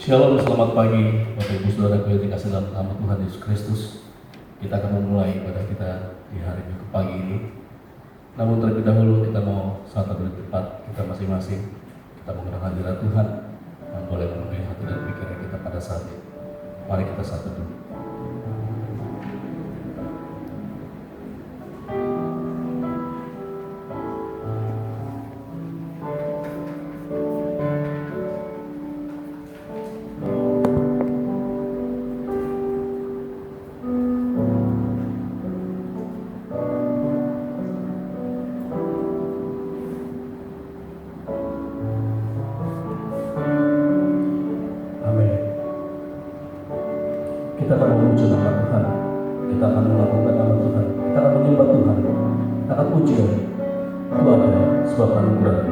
Shalom, selamat pagi Bapak Ibu Saudara yang dikasihi dalam nama Tuhan Yesus Kristus. Kita akan memulai ibadah kita di hari Minggu pagi ini. Namun terlebih dahulu kita mau satu dua tepat kita masing-masing. Kita mengenal hadirat Tuhan yang boleh memenuhi hati dan pikiran kita pada saat ini. Mari kita satu dulu. Kita akan memuji nama Tuhan, kita akan melakukan nama Tuhan, kita akan menyembah Tuhan, kita akan puji Tuhan sebab anugerah-Nya.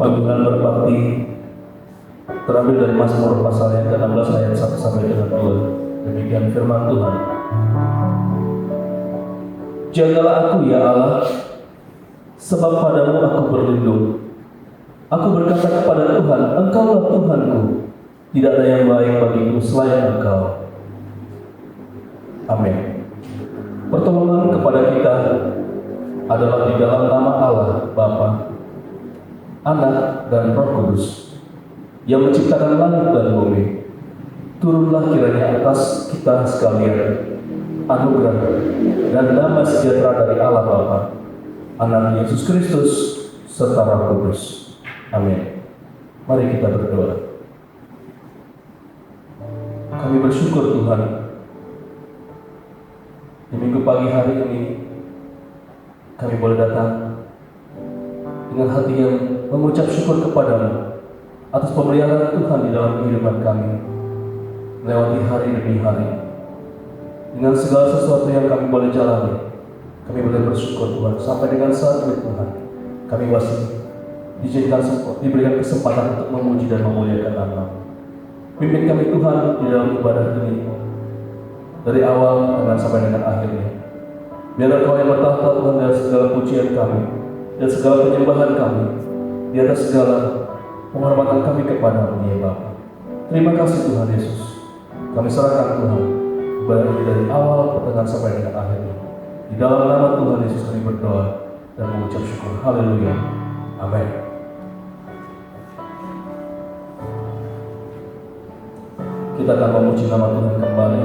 Panggilan berbakti terambil dari Mazmur pasal yang ke-16 ayat 1 sampai dengan 2. Demikian firman Tuhan. Jagalah aku ya Allah, sebab padamu aku berlindung. Aku berkata kepada Tuhan, Engkaulah Tuhanku, tidak ada yang baik bagiku selain Engkau. Amin. Pertolongan kepada kita adalah di dalam nama Allah, Bapa, Anak, dan Roh Kudus, yang menciptakan langit dan bumi. Turunlah kiranya atas kita sekalian anugerah dan damai sejahtera dari Allah Bapa, Anak Yesus Kristus, serta Roh Kudus. Amin. Mari kita berdoa. Kami bersyukur Tuhan, di minggu pagi hari ini kami boleh datang dengan hati yang mengucap syukur kepadamu atas pemeliharaan Tuhan di dalam kehidupan kami melewati hari demi hari. Dengan segala sesuatu yang kami boleh jalani, kami boleh bersyukur Tuhan. Sampai dengan saat ini Tuhan, kami masih diberikan kesempatan untuk memuji dan memuliakan nama. Pimpin kami Tuhan di dalam ibadah ini, dari awal dengan sampai dengan akhirnya. Biarlah Kau yang bertahta Tuhan dari segala pujian kami, dan segala penyembahan kami, di atas segala penghormatan kami kepada-Mu ya Bapa. Terima kasih Tuhan Yesus. Kami serahkan Tuhan ibadah ini dari awal pertengahan sampai dengan akhirnya. Di dalam nama Tuhan Yesus kami berdoa dan mengucap syukur. Haleluya. Amin. Kita akan memuji nama Tuhan kembali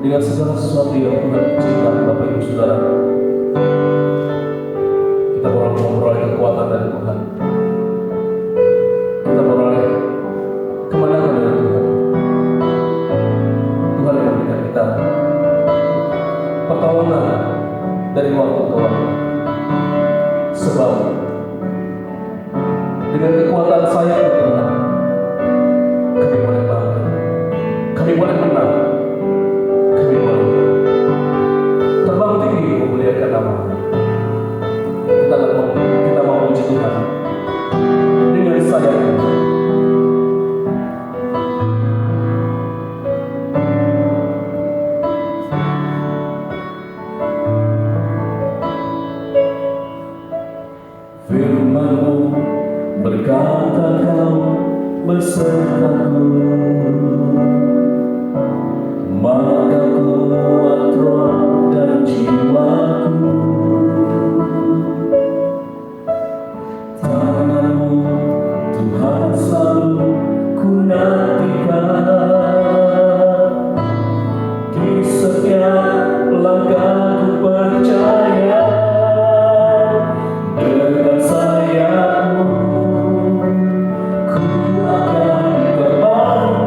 dengan segala sesuatu yang Tuhan ciptakan. Bapak Ibu Saudara, kita memperoleh kekuatan dari Tuhan. Kita memperoleh kemenangan dari Tuhan. Tuhan yang memberikan kita pertolongan dari waktu ke waktu. Sebab dengan kekuatan saya Tuhan, kami boleh bangkit, kami boleh menang, kami boleh terbang tinggi memuliakan nama-Nya. Kita mau puji Tuhan dengan sayap. Firman-Mu berkata Kau besertaku, maka kuat roh dan jiwaku. Tangan-Mu Tuhan selalu ku nantikan, di setiap langkahku percaya. Dengan sayap-Mu ku akan terbang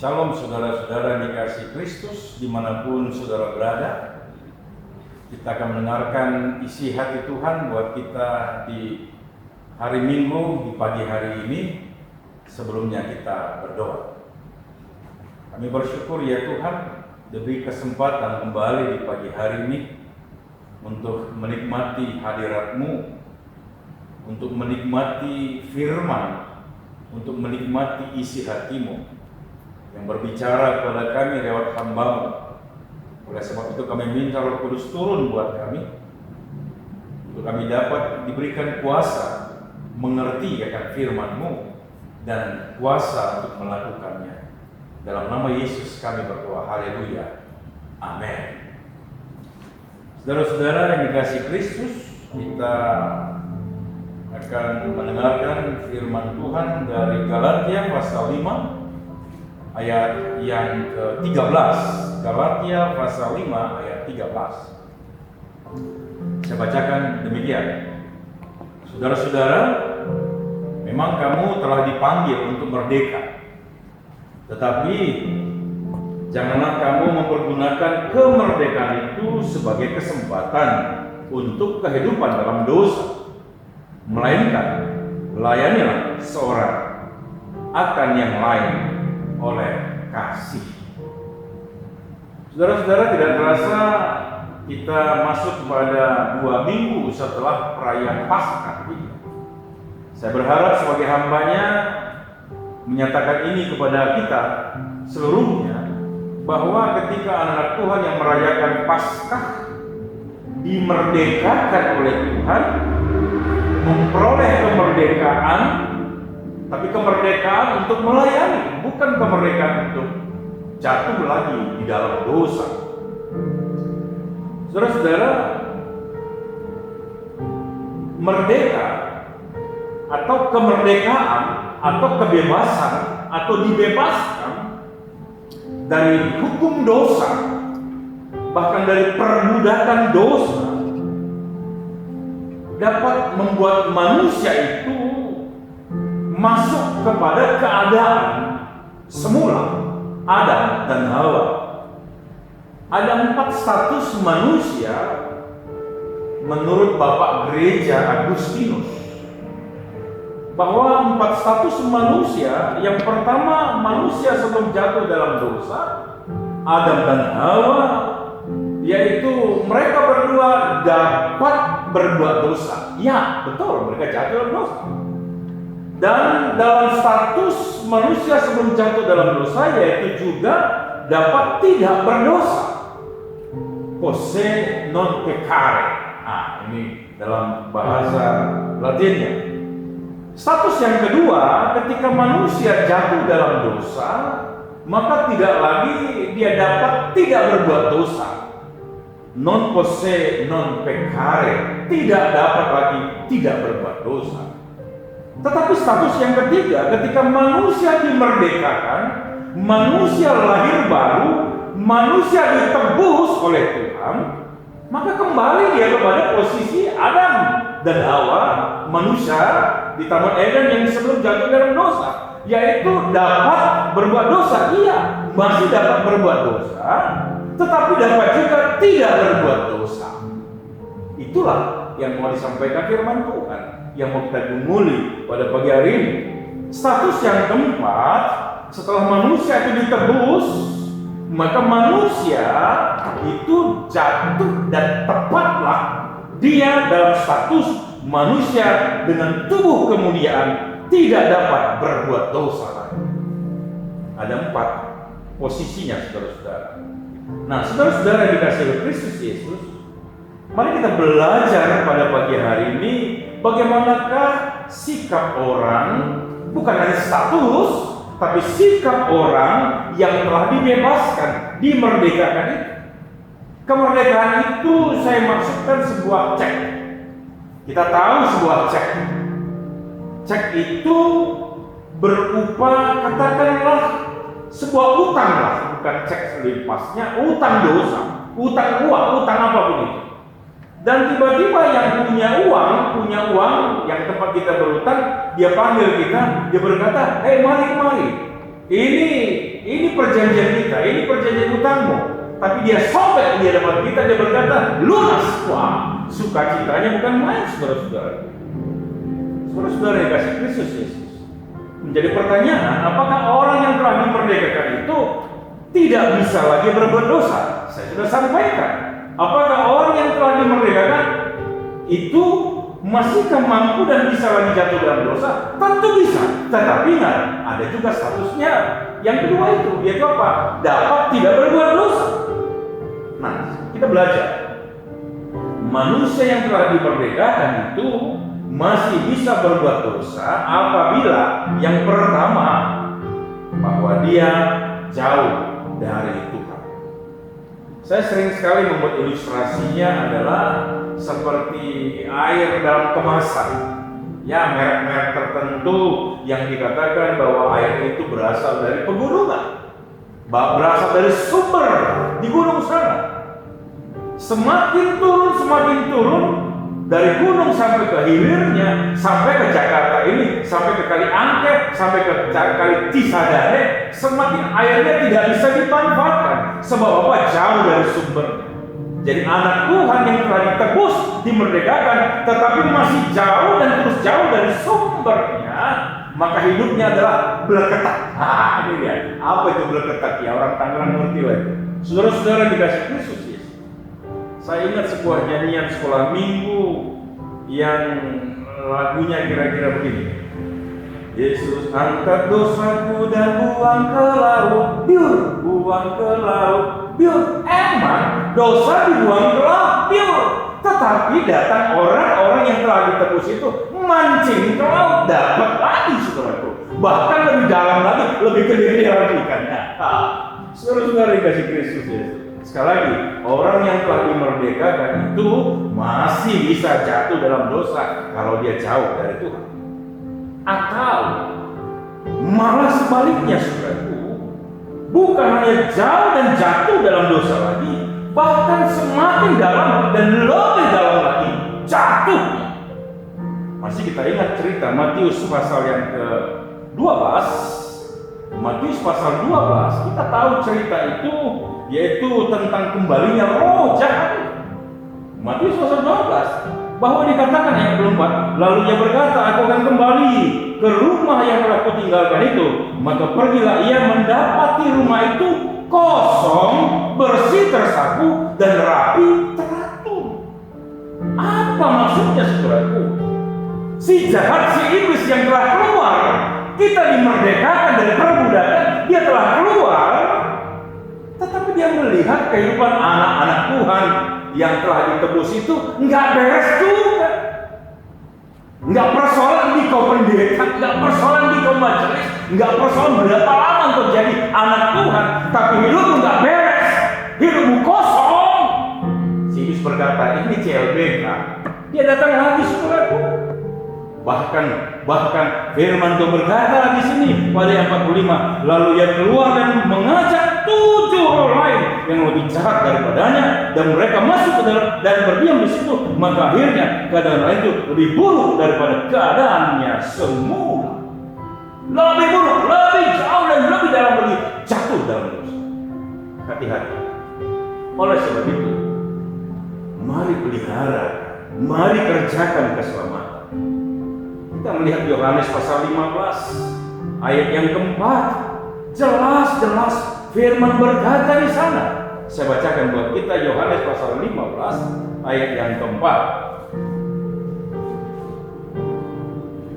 Shalom saudara-saudara yang dikasihi Kristus dimanapun saudara berada. Kita akan mendengarkan isi hati Tuhan buat kita di hari Minggu, di pagi hari ini. Sebelumnya kita berdoa. Kami bersyukur ya Tuhan, diberi kesempatan kembali di pagi hari ini untuk menikmati hadirat-Mu, untuk menikmati firman, untuk menikmati isi hati-Mu yang berbicara kepada kami lewat hamba-Mu. Oleh sebab itu kami minta Roh Kudus turun buat kami, untuk kami dapat diberikan kuasa mengerti akan firman-Mu dan kuasa untuk melakukannya. Dalam nama Yesus kami berdoa, haleluya, amin. Saudara-saudara yang dikasihi Kristus, kita akan mendengarkan firman Tuhan dari Galatia pasal 5 ayat yang ke-13. Galatia pasal 5 ayat 13. Saya bacakan demikian. Saudara-saudara, memang kamu telah dipanggil untuk merdeka. Tetapi janganlah kamu mempergunakan kemerdekaan itu sebagai kesempatan untuk kehidupan dalam dosa. Melainkan layanilah seorang akan yang lain oleh kasih. Saudara-saudara, tidak terasa kita masuk pada 2 minggu setelah perayaan Paskah. Saya berharap sebagai hambanya menyatakan ini kepada kita seluruhnya, bahwa ketika anak-anak Tuhan yang merayakan Paskah dimerdekakan oleh Tuhan, memperoleh kemerdekaan, tapi kemerdekaan untuk melayani, bukan kemerdekaan untuk jatuh lagi di dalam dosa. Saudara-saudara, merdeka atau kemerdekaan atau kebebasan atau dibebaskan dari hukum dosa, bahkan dari perbudakan dosa, dapat membuat manusia itu masuk kepada keadaan semula Adam dan Hawa. Ada 4 status manusia menurut Bapak Gereja Agustinus, bahwa 4 status manusia. Yang pertama, manusia sebelum jatuh dalam dosa, Adam dan Hawa, yaitu mereka berdua dapat berbuat dosa. Ya, betul, mereka jatuh dalam dosa. Dan dalam status manusia sebelum jatuh dalam dosa, yaitu juga dapat tidak berdosa. Posse non peccare. Ini dalam bahasa Latinnya. Status yang kedua, ketika manusia jatuh dalam dosa, maka tidak lagi dia dapat tidak berbuat dosa. Non posse non peccare, tidak dapat lagi tidak berbuat dosa. Tetapi status yang ketiga, ketika manusia dimerdekakan, manusia lahir baru, manusia ditebus oleh Tuhan, maka kembali dia kepada posisi Adam dan Hawa, manusia di Taman Eden yang sebelum jatuh dalam dosa, yaitu dapat berbuat dosa. Iya, masih dapat berbuat dosa, tetapi dapat juga tidak berbuat dosa. Itulah yang mau disampaikan firman Tuhan, yang mau kita gumuli pada pagi hari ini. Status yang keempat, setelah manusia itu ditebus, maka manusia itu jatuh dan tepatlah dia dalam status manusia dengan tubuh kemuliaan, tidak dapat berbuat dosa lagi. Ada 4 posisinya, saudara-saudara. Nah, saudara-saudara yang dikasihi Kristus Yesus, mari kita belajar pada pagi hari ini bagaimanakah sikap orang, bukan hanya status, tapi sikap orang yang telah dibebaskan, dimerdekakan itu. Kemerdekaan itu saya maksudkan sebuah cek. Kita tahu sebuah cek. Cek itu berupa, katakanlah, sebuah utang lah, bukan cek selimpasnya, utang dosa, utang uang, utang apapun itu. Dan tiba-tiba yang punya uang yang tempat kita berutang, dia panggil kita, dia berkata, mari kemari, ini ini perjanjian kita, ini perjanjian utangmu. Tapi dia sobek di hadapan kita, dia berkata, lunas. Wah, sukacitanya bukan main, saudara-saudara. Saudara-saudara yang kasih Kristus Yesus. Menjadi pertanyaan, apakah orang yang telah dimerdekakan itu tidak bisa lagi berbuat dosa? Saya sudah sampaikan. Apakah orang yang telah dimerdekakan itu masihkah mampu dan bisa lagi jatuh dalam dosa? Tentu bisa. Tetapi ingat, ada juga statusnya. Yang kedua itu, yaitu apa? Dapat tidak berbuat dosa. Nah, kita belajar. Manusia yang telah dimerdekakan itu masih bisa berbuat dosa apabila yang pertama, bahwa dia jauh dari Tuhan. Saya sering sekali membuat ilustrasinya adalah seperti air dalam kemasan. Ya, merek-merek tertentu yang dikatakan bahwa air itu berasal dari pegunungan, berasal dari sumber di gunung sana. Semakin turun dari gunung sampai ke hilirnya, sampai ke Jakarta ini, sampai ke Kali Angke, sampai ke Kali Cisadane, semakin airnya tidak bisa dimanfaatkan. Sebab apa? Jauh dari sumbernya. Jadi anak Tuhan yang telah ditebus, dimerdekakan, tetapi masih jauh dan terus jauh dari sumbernya, maka hidupnya adalah beleketak. Ini dia. Apa itu beleketak? Ya, orang Tangerang ngerti lah itu. Saudara-saudara dikasih Kristus Yesus. Saya ingat sebuah nyanyian sekolah minggu yang lagunya kira-kira begini. Yesus angkat dosaku dan buang ke laut, biur, buang ke laut, biur. Emang dosa dibuang ke laut, biur. Tetapi datang orang-orang yang telah ditebus itu mancing ke laut, dapat lagi, saudaraku. Bahkan lebih dalam lagi, lebih gede lagi ikannya. Saudara-saudara dikasih Kristus Yesus. Sekali lagi, orang yang telah dimerdekakan itu masih bisa jatuh dalam dosa kalau dia jauh dari Tuhan. Atau malah sebaliknya, saudaraku, bukan hanya jauh dan jatuh dalam dosa lagi, bahkan semakin dalam dan lebih dalam lagi jatuhnya. Masih kita ingat cerita Matius pasal yang ke-12. Matius pasal 12, kita tahu cerita itu, yaitu tentang kembalinya roh jahat. Matius pasal 12, bahwa dikatakan ayat 24, lalu ia berkata, aku akan kembali ke rumah yang telah kutinggalkan itu. Maka pergilah ia, mendapati rumah itu kosong, bersih, tersapu, dan rapi teratur. Apa maksudnya, saudaraku? Si jahat, si iblis yang telah keluar, kita dimerdekakan dari perbudakan, dia telah keluar, tetapi dia melihat kehidupan anak-anak Tuhan yang telah ditebus itu nggak beres juga. Nggak persoalan di kau pendeta, nggak persoalan di kau majelis, nggak persoalan berapa lama kau jadi anak Tuhan, tapi hidupmu nggak beres, hidupmu kosong. Si Yesus berkata, ini CLBK. Dia datang lagi, saudaraku. Bahkan firman Tuhan berkata di sini pada yang 45, lalu ia keluar dan mengajak 7 orang lain yang lebih jahat daripadanya, dan mereka masuk ke dalam dan berdiam di situ. Maka akhirnya keadaan lain itu lebih buruk daripada keadaannya semula. Lebih buruk, lebih jauh dan lebih dalam lagi jatuh dalam dosa. Hati-hati. Oleh sebab itu, mari pelihara, mari kerjakan keselamatan. Kita melihat Yohanes pasal 15 ayat yang keempat, jelas-jelas firman berkata di sana. Saya bacakan buat kita Yohanes pasal 15 ayat yang keempat.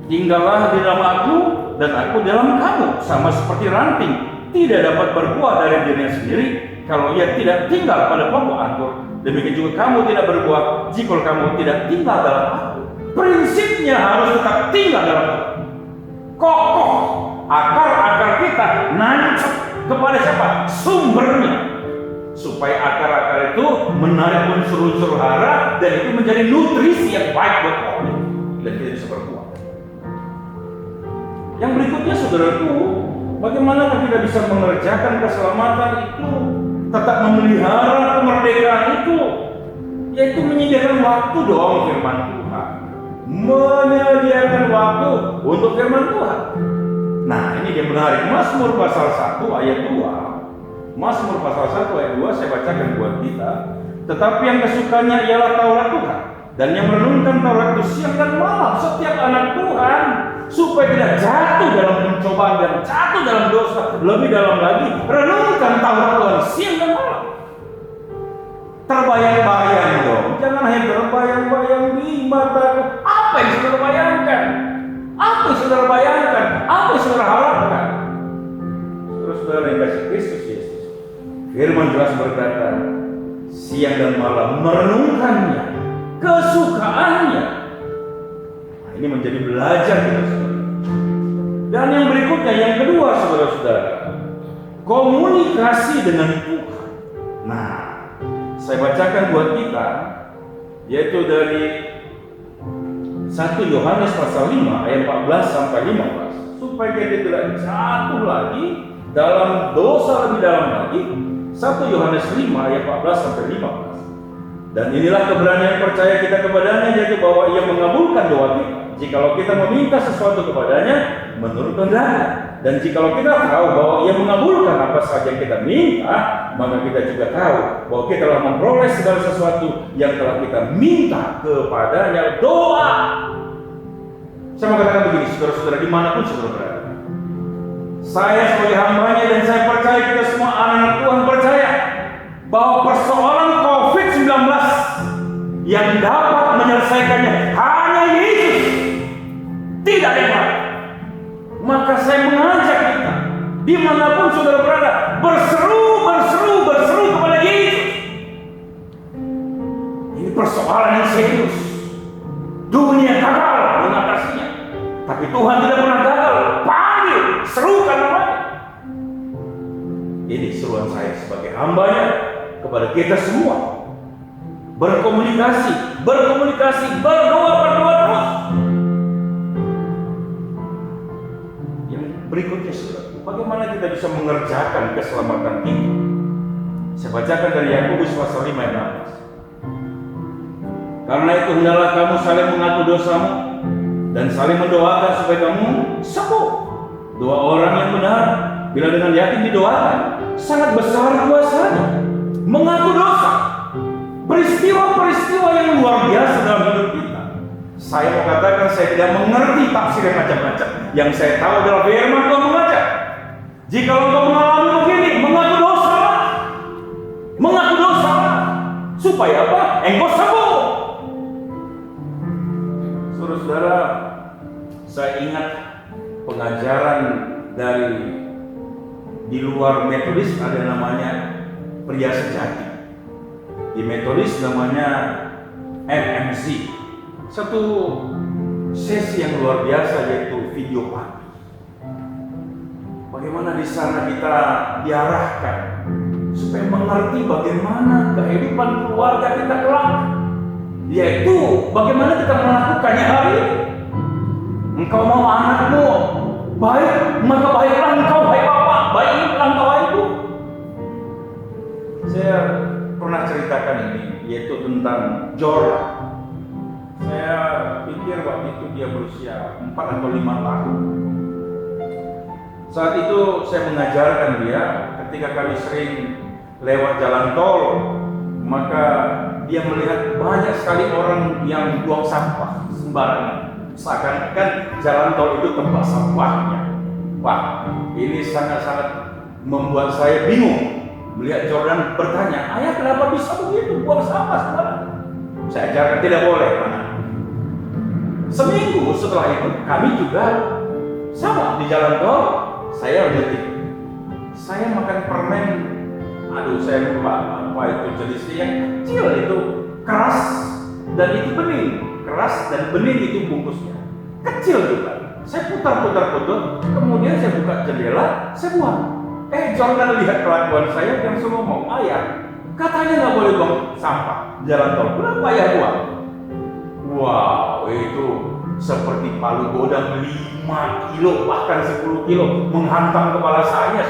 Tinggallah di dalam aku dan aku di dalam kamu, sama seperti ranting tidak dapat berbuah dari dirinya sendiri kalau ia tidak tinggal pada pokok anggur. Demikian juga kamu tidak berbuah jika kamu tidak tinggal dalam aku. Prinsipnya harus tetap tinggal dalam Tuhan. Kokoh akar-akar kita nancap kepada siapa? Sumbernya. Supaya akar-akar itu menarik unsur-unsur hara dan itu menjadi nutrisi yang baik buat orang. Dan kita bisa berbuah. Yang berikutnya, saudaraku, bagaimana kita bisa mengerjakan keselamatan itu, tetap memelihara kemerdekaan itu, yaitu menyediakan waktu dong firman Tuhan. Menyediakan waktu untuk firman Tuhan. Nah, ini dia menarik. Mazmur pasal 1 ayat 2. Mazmur pasal 1 ayat 2 saya bacakan buat kita. Tetapi yang kesukanya ialah Taurat Tuhan, dan yang merenungkan Taurat itu siang dan malam. Setiap anak Tuhan, supaya tidak jatuh dalam pencobaan dan jatuh dalam dosa lebih dalam lagi, renungkan Taurat Tuhan siang dan malam. Terbayang-bayang dong, jangan hanya terbayang-bayang di mata. Apa yang saudara bayangkan? Apa yang saudara bayangkan? Apa yang saudara harapkan? Saudara-saudara yang kasih Kristus Yesus, firman jelas berkata, siang dan malam merenungkannya, kesukaannya. Nah, ini menjadi belajar kita, saudara. Dan yang berikutnya, yang kedua, saudara-saudara, komunikasi dengan Tuhan. Nah, saya bacakan buat kita, yaitu dari 1 Yohanes pasal 5 ayat 14 sampai 15, supaya kita tidak jatuh lagi dalam dosa lebih dalam lagi. 1 Yohanes 5 ayat 14 sampai 15. Dan inilah keberanian percaya kita kepadanya, yaitu bahwa Ia mengabulkan doa kita jikalau kita meminta sesuatu kepadanya menurut kehendaknya. Dan jikalau kita tahu bahwa Ia mengabulkan apa saja yang kita minta, maka kita juga tahu bahwa kita telah memperoleh segala sesuatu yang telah kita minta kepadanya. Doa. Saya mau katakan begini, saudara-saudara, dimanapun saudara berada, saya sebagai hambanya dan saya percaya kita semua anak-anak Tuhan percaya bahwa persoalan COVID-19 yang dapat menyelesaikannya hanya Yesus, tidak ada yang lain. Maka saya mengajak kita, dimanapun saudara berada, berseru kepada Yesus. Ini persoalan yang serius. Dunia gagal mengatasinya, tapi Tuhan tidak pernah gagal. Panggil, serukan namanya. Ini seruan saya sebagai hambanya kepada kita semua. Berkomunikasi, berdoa terus. Yang berikutnya, saudara, bagaimana kita bisa mengerjakan keselamatan kita? Saya bacakan dari Yakobus pasal 5 ayat 16. Karena itu hendaklah kamu saling mengaku dosamu dan saling mendoakan supaya kamu sembuh. Doa orang yang benar, bila dengan yakin didoakan, sangat besar kuasanya. Mengaku dosa, peristiwa-peristiwa yang luar biasa dalam hidup kita. Saya mau katakan, saya tidak mengerti tafsir yang macam-macam. Yang saya tahu adalah firman Tuhan mengajar. Jika engkau mengalami begini, mengaku dosa, supaya apa? Engkau sembuh. Saudara-saudara, saya ingat pengajaran dari di luar Metodis, ada namanya pria sejati. Di Metodis namanya MMC. Satu sesi yang luar biasa, yaitu video pagi. Bagaimana di sana kita diarahkan supaya mengerti bagaimana kehidupan keluarga kita kelak, yaitu bagaimana kita melakukannya hari ini. Engkau mau anakmu baik, maka baiklah engkau, baik bapak, baiklah engkau, baik ibu. Saya pernah ceritakan ini, yaitu tentang Jordan. Saya pikir waktu itu dia berusia 4 atau 5 tahun. Saat itu saya mengajarkan dia, ketika kami sering lewat jalan tol, maka dia melihat banyak sekali orang yang buang sampah sembarangan. Seakan-akan jalan tol itu tempat sampahnya. Pak, ini sangat-sangat membuat saya bingung melihat Jordan bertanya, ayah kenapa bisa begitu buang sampah sembarangan? Saya ajarkan tidak boleh, anak. Seminggu setelah itu kami juga sama di jalan tol. Saya berhenti. Saya makan permen, saya lupa apa itu jenisnya, yang kecil itu, keras dan itu bening, keras dan bening itu bungkusnya, kecil juga. Saya putar, kemudian saya buka jendela, saya buang. Jordan lihat kelakuan saya dan semua ngomong, ayah, katanya nggak boleh buang sampah jalan tol, kenapa ayah buang? Wow, itu seperti palu godam 5 kilo bahkan 10 kilo menghantam kepala saya.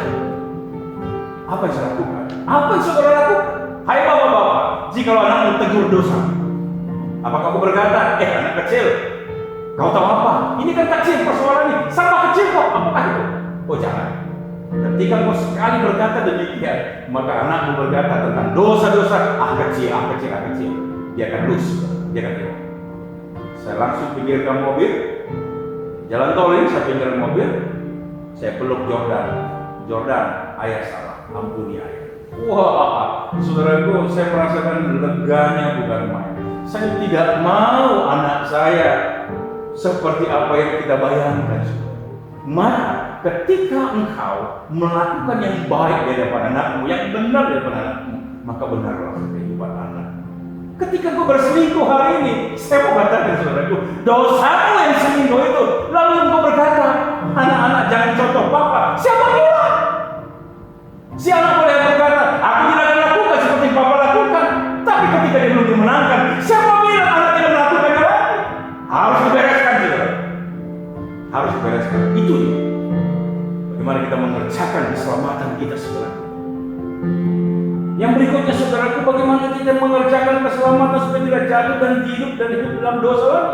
Apa yang saya lakukan? Apa yang saudara lakukan? Hai bapak-bapak, jika anakmu tegur dosa, apakah kamu berkata, anak kecil, Kau tahu apa? Ini kan kecil persoalan ini, sama kecil kok. Apakah itu? Oh jangan. Ketika kau sekali berkata demikian, maka anakmu berkata tentang dosa-dosa, kecil. Dia akan lus, dia akan hilang. Saya langsung pinggirkan mobil, jalan tol ini saya pinggirkan mobil, saya peluk Jordan, ayah salah, ampuni ayah. Wah, saudaraku, saya merasakan leganya bukan main. Saya tidak mau anak saya seperti apa yang kita bayangkan. Maka ketika engkau melakukan yang baik di hadapan anakmu, yang benar di hadapan anakmu, maka benarlah kehidupan anak. Ketika kau berselingkuh hari ini, saya mau katakan saudaraku, dosamu yang selingkuh itu, lalu engkau berkata, anak-anak jangan contoh papa. Siapa bilang? Si anak boleh berkata, aku tidak akan lakukan seperti papa lakukan. Tapi ketika dia belum dimenangkan, siapa bilang anak tidak melakukannya lagi? Harus dibereskan saudara. Harus dibereskan. Itu dia. Bagaimana kita mengerjakan keselamatan kita saudara. Yang berikutnya saudaraku, bagaimana kita mengerjakan keselamatan supaya tidak jatuh dan hidup dalam dosa lagi?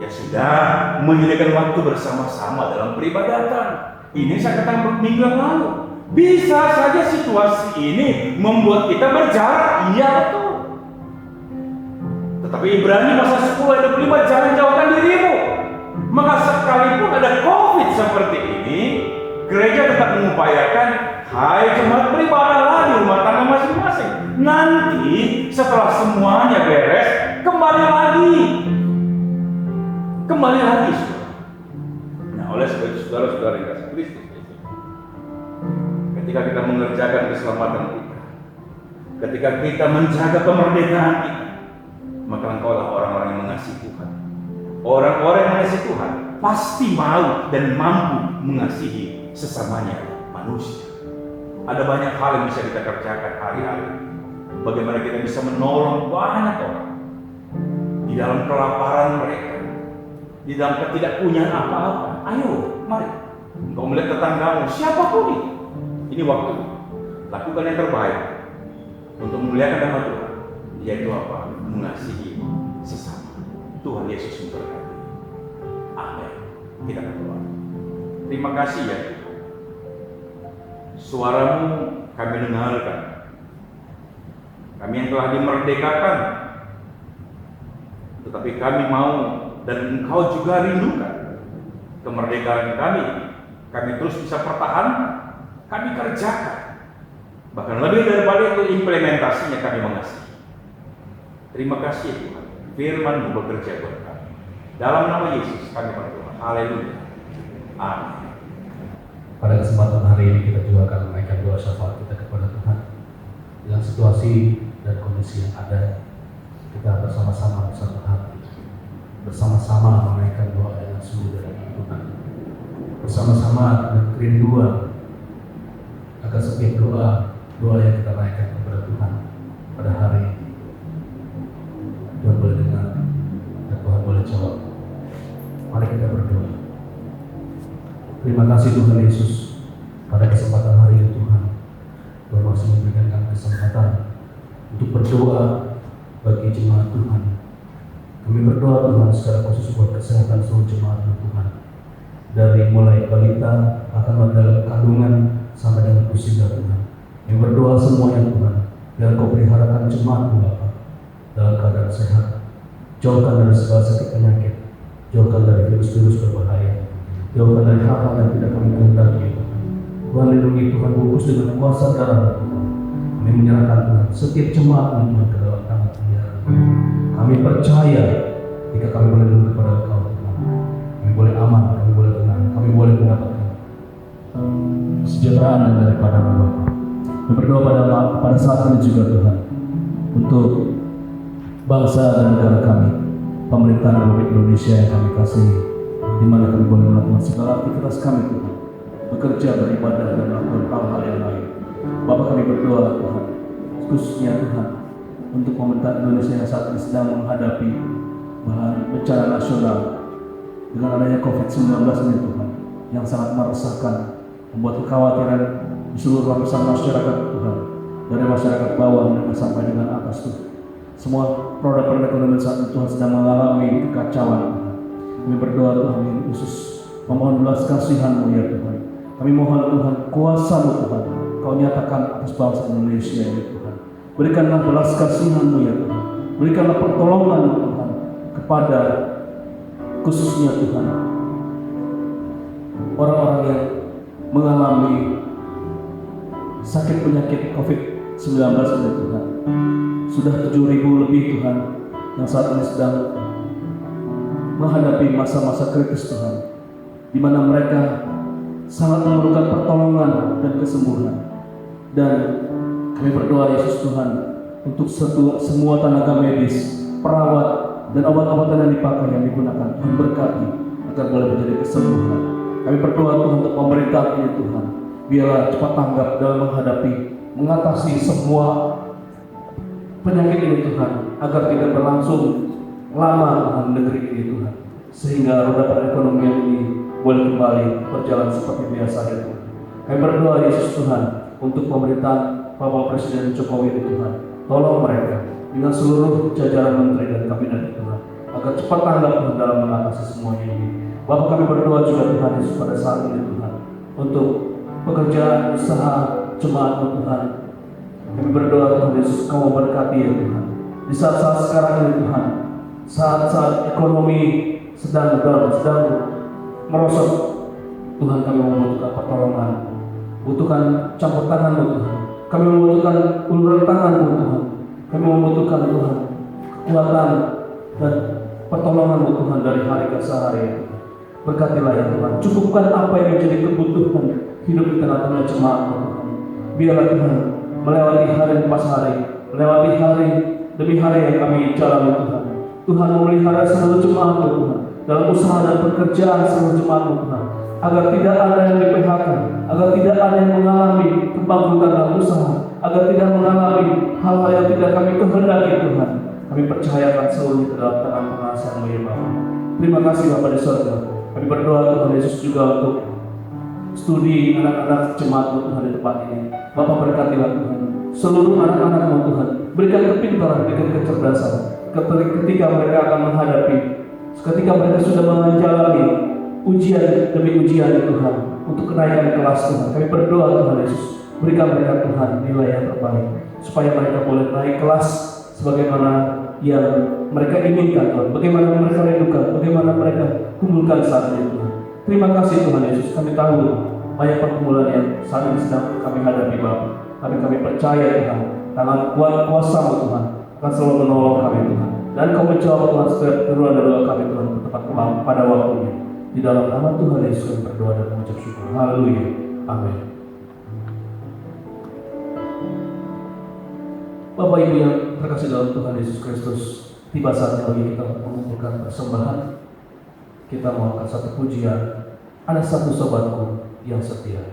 Ya sudah, menyediakan waktu bersama-sama dalam peribadatan. Ini saya katakan minggu yang lalu. Bisa saja situasi ini membuat kita berjarak, iya betul. Tetapi Ibrani pasal 10 ayat 25, jangan jauhkan dirimu. Maka sekalipun ada COVID seperti ini, gereja tetap mengupayakan, hai jemaat beribadahlah di rumah tangga masing-masing. Nanti setelah semuanya beres, kembali lagi. Nah, oleh sebab itu saudara-saudara yang kasih Kristus, ketika kita mengerjakan keselamatan kita, ketika kita menjaga kemerdekaan kita, maka engkaulah orang-orang yang mengasihi Tuhan. Orang-orang yang mengasihi Tuhan pasti mau dan mampu mengasihi sesamanya manusia. Ada banyak hal yang bisa kita kerjakan hari-hari. Bagaimana kita bisa menolong banyak orang di dalam kelaparan mereka, di dalam ketidakpunyaan apa-apa. Ayo, mari. Engkau melihat tetanggamu, siapapun ini waktu. Lakukan yang terbaik untuk memuliakan nama Tuhan, yaitu apa? Mengasihi sesama. Tuhan Yesus memberkati. Amin. Kita berdoa. Terima kasih ya Tuhan. Suaramu kami dengarkan. Kami yang telah dimerdekakan, tetapi kami mau dan Engkau juga rindukan kemerdekaan kami. Kami terus bisa pertahankan, kami kerjakan. Bahkan lebih daripada itu, implementasinya kami mengasihi. Terima kasih Tuhan, firman-Mu bekerja buat kami. Dalam nama Yesus kami berdoa. Haleluya. Amin. Pada kesempatan hari ini kita juga akan menaikkan doa syafaat kita kepada Tuhan. Dengan situasi dan kondisi yang ada, kita bersama-sama bersatu hati, bersama-sama menaikkan doa yang sungguh dari Tuhan, bersama-sama dengan kerinduan agar setiap doa yang kita naikkan kepada Tuhan pada hari ini, Tuhan boleh dengar dan Tuhan boleh jawab. Mari kita berdoa. Terima kasih Tuhan Yesus, pada kesempatan hari ini Tuhan masih memberikan kami kesempatan untuk berdoa bagi jemaat Tuhan. Kami berdoa Tuhan secara khusus buat kesehatan seluruh jemaat Tuhan, dari mulai balita bahkan dalam kandungan sampai dengan usia Tuhan. Kami berdoa semuanya Tuhan, biar Kau peliharakan jemaat Bapa dalam keadaan sehat, jauhkan dari segala sakit penyakit, jauhkan dari virus-virus berbahaya, jauhkan dari hal-hal yang tidak kami kehendaki. Tuhan lindungi, Tuhan bungkus dengan kuasa darah Tuhan. Kami menyerahkan Tuhan setiap jemaat Tuhan ke dalam tangan Tuhan. Kami percaya jika kami boleh lindungi kepada Engkau Tuhan, kami boleh aman, kami boleh tenang, kami boleh mendapatkan kesejahteraan daripada Bapa. Kami berdoa pada saat ini juga Tuhan untuk bangsa dan negara kami, pemerintahan Republik Indonesia yang kami kasihi, di mana kami boleh melakukan segala aktivitas kami Tuhan, bekerja, beribadah, dan melakukan hal-hal yang lain. Bapak, kami berdoa Tuhan, khususnya Tuhan untuk pemerintah Indonesia yang saat ini sedang menghadapi bencana nasional dengan adanya COVID-19 ini Tuhan, yang sangat meresahkan, membuat kekhawatiran di seluruh lapisan masyarakat Tuhan, dari masyarakat bawah dan sampai dengan atas Tuhan. Semua produk perekonomian saat ini Tuhan sedang mengalami kekacauan Tuhan. Kami berdoa Tuhan Yesus, memohon belas kasihan-Mu ya Tuhan. Kami mohon Tuhan, kuasa-Mu Tuhan, Kau nyatakan atas bangsa Indonesia ini Tuhan. Berikanlah belas kasihan-Mu ya Tuhan. Berikanlah pertolongan Tuhan kepada khususnya Tuhan orang-orang yang mengalami sakit penyakit COVID-19 ini Tuhan. Sudah 7.000 lebih Tuhan yang saat ini sedang menghadapi masa-masa kritis Tuhan, di mana mereka sangat memerlukan pertolongan dan kesembuhan. Dan kami berdoa Yesus Tuhan untuk semua tenaga medis, perawat, dan obat-obatan yang dipakai yang digunakan, Tuhan berkati agar boleh menjadi kesembuhan. Kami berdoa Tuhan untuk pemerintah ini Tuhan, biarlah cepat tanggap dalam mengatasi semua penyakit ini Tuhan, agar tidak berlangsung lama Tuhan negeri ini Tuhan, sehingga roda perekonomian ini boleh kembali berjalan seperti biasa ya Tuhan. Kami berdoa Yesus Tuhan untuk pemerintahan Bapak Presiden Jokowi ini Tuhan, tolong mereka dengan seluruh jajaran menteri dan kabinet Tuhan, agar cepat tanggap Tuhan dalam mengatasi semuanya ini. Bapak, kami berdoa juga Tuhan Yesus pada saat ini Tuhan, untuk pekerjaan usaha jemaat Tuhan. Kami berdoa Tuhan Yesus, Kau memberkati ya Tuhan. Di saat-saat sekarang ini Tuhan, saat-saat ekonomi sedang merosot, Tuhan kami membutuhkan pertolongan, butuhkan campur tangan-Mu Tuhan. Kami membutuhkan uluran tangan-Mu Tuhan. Kami membutuhkan Tuhan kekuatan dan pertolongan-Mu Tuhan dari hari ke hari. Berkatilah ya Tuhan, cukupkan apa yang menjadi kebutuhan hidup di tengah-tengah jemaat-Mu Tuhan. Biarlah Tuhan melewati hari lepas hari, melewati hari demi hari yang kami jalani Tuhan. Tuhan memelihara seluruh jemaat-Mu Tuhan, dalam usaha dan pekerjaan seluruh jemaat-Mu Tuhan, agar tidak ada yang di-PHK, agar tidak ada yang mengalami kebangkrutan dalam usaha, agar tidak mengalami hal-hal yang tidak kami kehendaki Tuhan. Kami percayakan seluruhnya ke dalam tangan pengasihan-Mu ya Bapa. Terima kasih Bapa di surga. Kami berdoa Tuhan Yesus juga untuk studi anak-anak jemaat-Mu Tuhan di tempat ini. Bapa berkatilah Tuhan seluruh anak-anak-Mu Tuhan, berikan kepintaran, berikan kecerdasan ketika mereka akan menghadapi, ketika mereka sudah menjalani ujian demi ujian ya Tuhan, untuk kenaikan kelas Tuhan. Kami berdoa Tuhan Yesus, berikan mereka Tuhan nilai yang terbaik, supaya mereka boleh naik kelas sebagaimana yang mereka inginkan Tuhan, bagaimana mereka rindukan, bagaimana mereka kumpulkan saat ini Tuhan. Terima kasih Tuhan Yesus, kami tahu banyak pergumulan yang saat ini sedang kami hadapi Bapa. Tapi kami percaya Tuhan, tangan kuat kuasa-Mu Tuhan akan selalu menolong kami Tuhan. Dan Kau menjawab Tuhan setiap doa kami Tuhan tepat pada waktunya. Di dalam nama Tuhan Yesus kami berdoa dan mengucap syukur. Haleluya. Amin. Bapak Ibu yang terkasih dalam Tuhan Yesus Kristus, tiba saatnya bagi kita mengumpulkan persembahan. Kita mau angkat satu pujian, ada satu sobatku yang setia.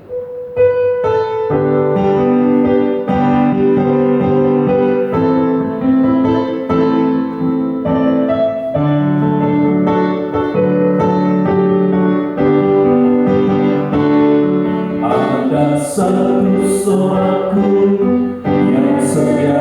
Ada satu sobatku yang setia.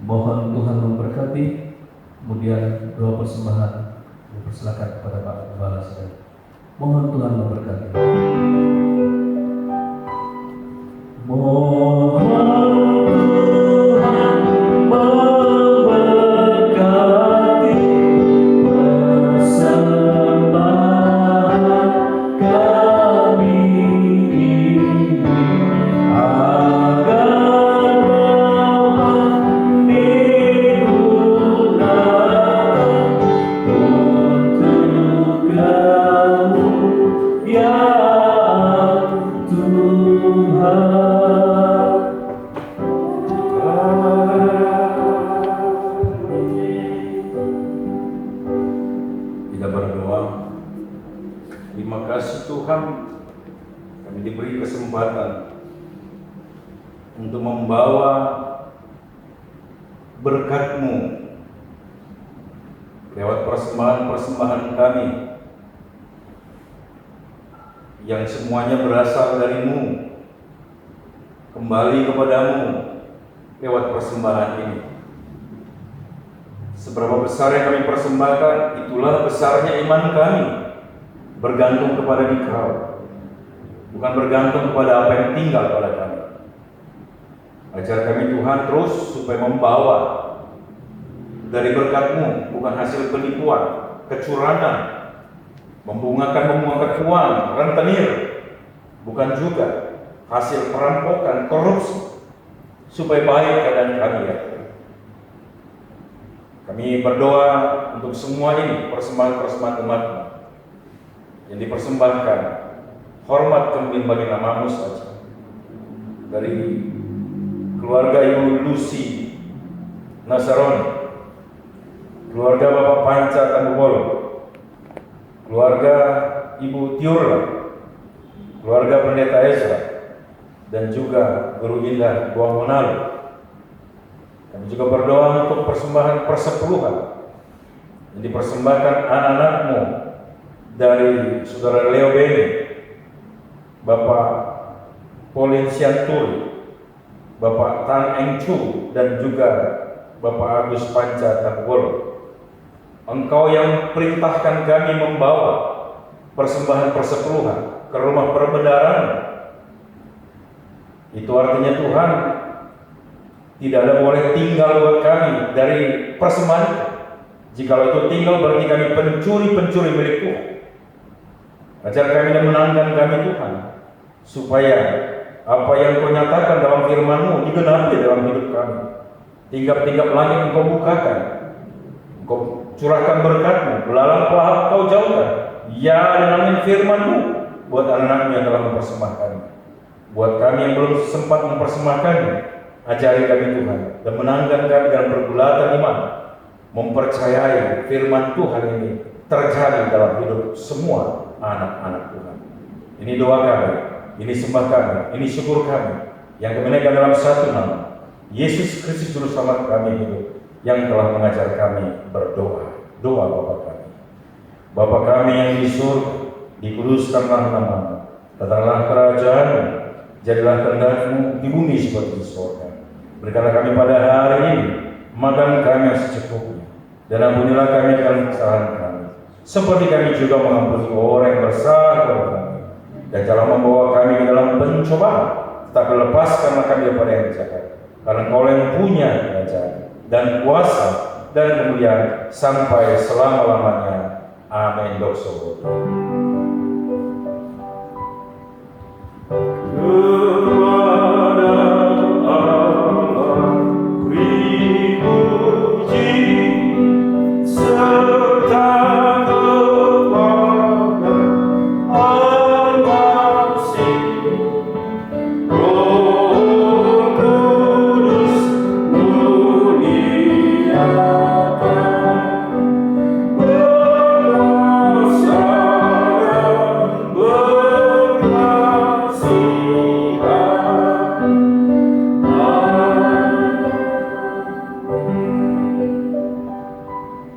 Mohon Tuhan memberkati. Kemudian doa persembahan dipersilakan kepada Pak Gembala sekalian. Mohon Tuhan memberkati. Mohon Tuhan memberkati persembahan kami ini, agar digunakan untuk Kamu ya Tuhan. Kita berdoa. Terima kasih Tuhan, kami diberi kesempatan untuk membawa berkat-Mu lewat persembahan-persembahan kami yang semuanya berasal dari-Mu, kembali kepadamu lewat persembahan ini. Seberapa besar yang kami persembahkan, itulah besarnya iman kami, bergantung kepada Dikau, bukan bergantung kepada apa yang tinggal pada kami. Ajar kami Tuhan terus supaya membawa dari berkat-Mu, bukan hasil penipuan, kecurangan, membungakan uang, rentenir, bukan juga hasil perampokan, korupsi, supaya baik keadaan kami ya. Kami berdoa untuk semua ini, persembahan-persembahan umat-Mu yang dipersembahkan, hormat kemudian bagi nama-Mu saja. Dari keluarga Ibu Lucy Nasaroni, keluarga Bapak Panca Tambubolo, keluarga Ibu Tiurla, keluarga Pendeta Ezra, dan juga Guru Indah Buangonalo. Kami juga berdoa untuk persembahan persepuluhan yang dipersembahkan anak-anak-Mu dari Saudara Leo Beni, Bapak Paulin Sianturi, Bapak Tan Eng Chu, dan juga Bapak Agus Panca Tambubolo. Engkau yang perintahkan kami membawa persembahan persepuluhan ke rumah perbendaharaan. Itu artinya Tuhan, tidak ada boleh tinggal buat kami dari persembahan. Jikalau itu tinggal berarti kami pencuri-pencuri milik Tuhan. Ajar kami dan menangkan kami Tuhan, supaya apa yang Kau nyatakan dalam firman-Mu digenapi dalam hidup kami. Tingkap-tingkap langit Engkau bukakan, Engkau curahkan berkat-Mu, belalang pelahap Kau jauhkan. Ya, dan amin firman-Mu buat anak-anak-Mu yang telah mempersembahkan. Buat kami yang belum sempat mempersembahkannya, ajari kami Tuhan, dan menangkan kami dalam pergulatan iman, mempercayai firman Tuhan ini terjadi dalam hidup semua anak-anak Tuhan. Ini doa kami, ini sembah kami, ini syukur kami, yang kami naikkan dalam satu nama, Yesus Kristus Juru Selamat kami hidup, yang telah mengajar kami berdoa. Doa Bapa kami. Bapa kami yang di surga, dikuduskanlah nama-Mu, datanglah kerajaan-Mu, jadilah kehendak-Mu di bumi seperti di surga. Berikanlah kami pada hari ini makan kami yang secukupnya, dan ampunilah kami akan kesalahan kami, seperti kami juga mengampuni orang yang bersalah kepada kami. Dan jangan membawa kami ke dalam pencobaan, tetapi lepaskanlah kami daripada yang jahat. Karena Engkau yang punya kerajaan dan kuasa dan kemuliaan sampai selama-lamanya. Amin. Doxo.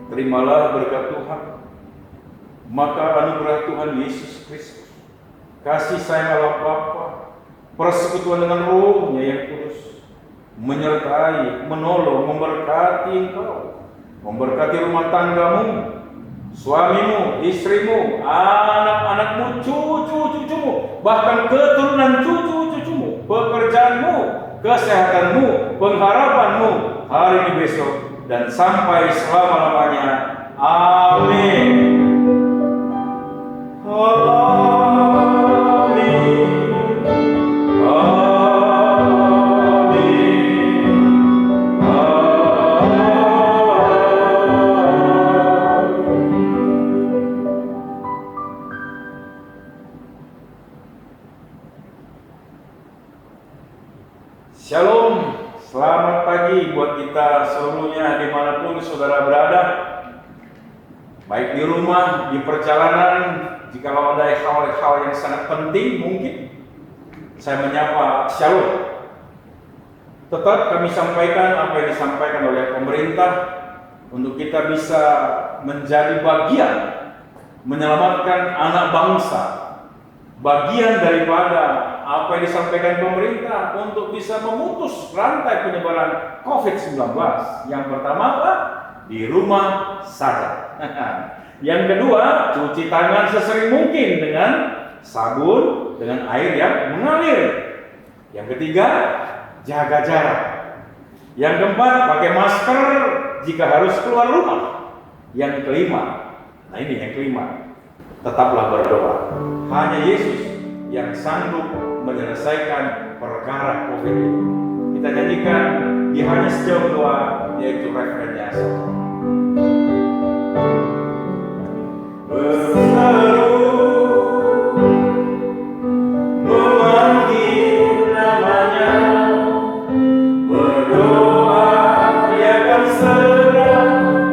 Terimalah berkat Tuhan, maka anugerah Tuhan Yesus Kristus, kasih sayang Allah Bapa, persekutuan dengan Roh-Nya yang kudus, menyertai, menolong, memberkati engkau, memberkati rumah tanggamu, suamimu, istrimu, anak-anakmu, cucu-cucumu, bahkan keturunan cucu-cucumu, pekerjaanmu, kesehatanmu, pengharapanmu hari ini, besok, dan sampai selama-lamanya. Amin. Amin. Shalom, selamat pagi buat kita seluruhnya dimanapun saudara berada. Baik di rumah, di perjalanan, jikalau ada hal-hal yang sangat penting mungkin saya menyapa shalom. Tetap kami sampaikan apa yang disampaikan oleh pemerintah untuk kita bisa menjadi bagian menyelamatkan anak bangsa, bagian daripada apa yang disampaikan pemerintah untuk bisa memutus rantai penyebaran COVID-19. Yang pertama apa? Di rumah saja. Yang kedua, cuci tangan sesering mungkin dengan sabun, dengan air yang mengalir. Yang ketiga, jaga jarak. Yang keempat, pakai masker jika harus keluar rumah. Yang kelima, nah ini yang kelima, tetaplah berdoa. Hanya Yesus yang sanggup menyelesaikan perkara COVID ini. Kita nyanyikan di hanya sejauh doa, yaitu referennya saja. Berseru memanggil namanya, berdoa dia akan segera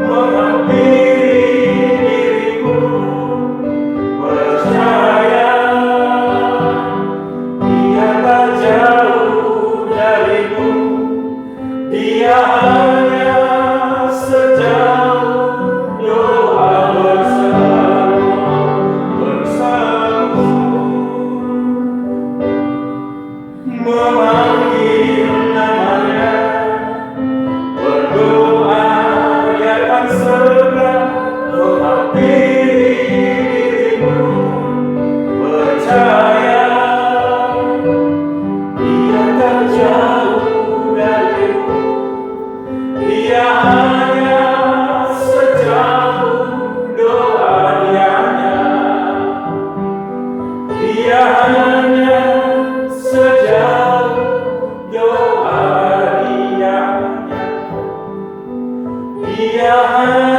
menghampiri dirimu. Percaya dia tak jauh darimu, dia hanya sejauh doa bersama, memanggil namanya, berdoa dia akan segera menghampiri dirimu. Percaya dia tak jauh darimu, dia hanya sejauh doa dianya, dia hanya sejauh doa dianya, dia hanya